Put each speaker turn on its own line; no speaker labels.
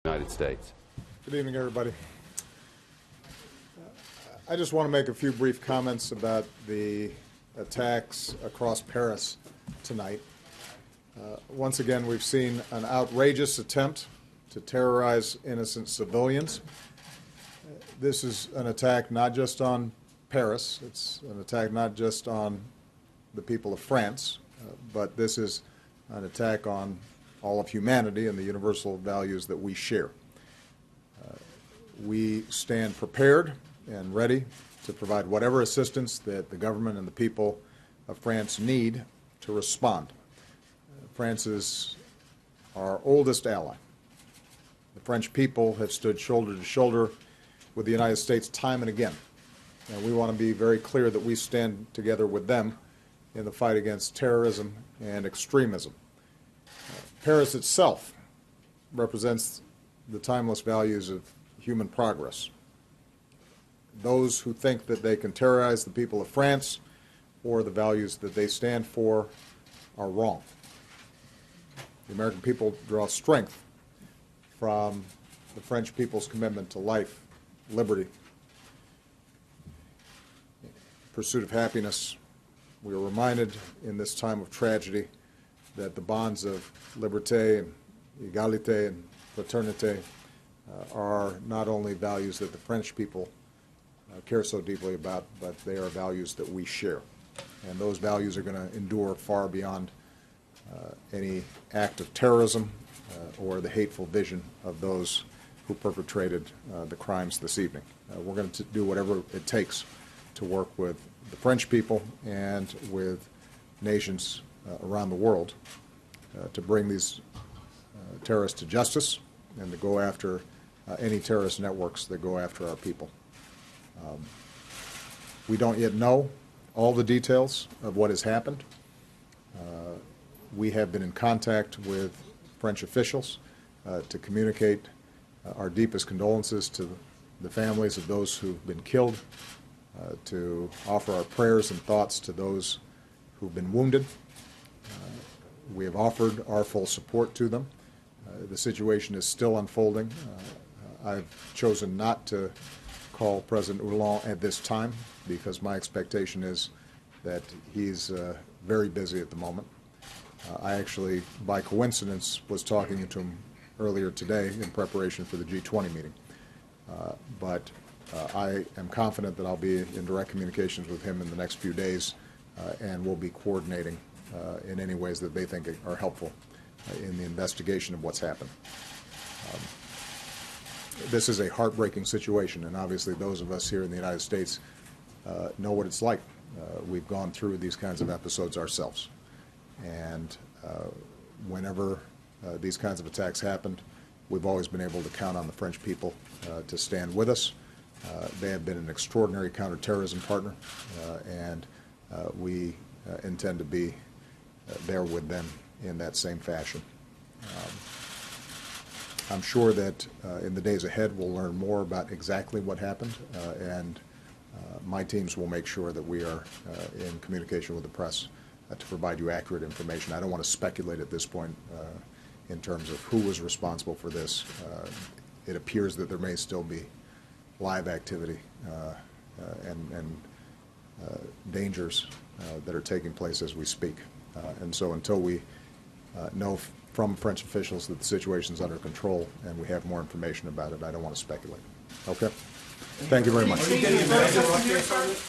United States.
Good evening, everybody. I just want to make a few brief comments about the attacks across Paris tonight. Once again, we've seen an outrageous attempt to terrorize innocent civilians. This is an attack not just on Paris, it's an attack not just on the people of France, but this is an attack on all of humanity and the universal values that we share. We stand prepared and ready to provide whatever assistance that the government and the people of France need to respond. France is our oldest ally. The French people have stood shoulder to shoulder with the United States time and again, and we want to be very clear that we stand together with them in the fight against terrorism and extremism. Paris itself represents the timeless values of human progress. Those who think that they can terrorize the people of France or the values that they stand for are wrong. The American people draw strength from the French people's commitment to life, liberty, pursuit of happiness. We are reminded in this time of tragedy that the bonds of liberté and égalité and fraternité are not only values that the French people care so deeply about, but they are values that we share. And those values are going to endure far beyond any act of terrorism or the hateful vision of those who perpetrated the crimes this evening. We're going to do whatever it takes to work with the French people and with nations around the world to bring these terrorists to justice and to go after any terrorist networks that go after our people. We don't yet know all the details of what has happened. We have been in contact with French officials to communicate our deepest condolences to the families of those who've been killed, to offer our prayers and thoughts to those who've been wounded. We have offered our full support to them. The situation is still unfolding. I've chosen not to call President Hollande at this time because my expectation is that he's very busy at the moment. I actually, by coincidence, was talking to him earlier today in preparation for the G20 meeting. But I am confident that I'll be in direct communications with him in the next few days, and we'll be coordinating in any ways that they think are helpful in the investigation of what's happened. This is a heartbreaking situation, and obviously those of us here in the United States know what it's like. We've gone through these kinds of episodes ourselves. And whenever these kinds of attacks happened, we've always been able to count on the French people to stand with us. They have been an extraordinary counterterrorism partner, and we intend to be there with them in that same fashion. I'm sure that in the days ahead we'll learn more about exactly what happened, and my teams will make sure that we are in communication with the press to provide you accurate information. I don't want to speculate at this point in terms of who was responsible for this. It appears that there may still be live activity and dangers that are taking place as we speak. And so until we know from French officials that the situation is under control and we have more information about it, I don't want to speculate. Okay? Thank you very much.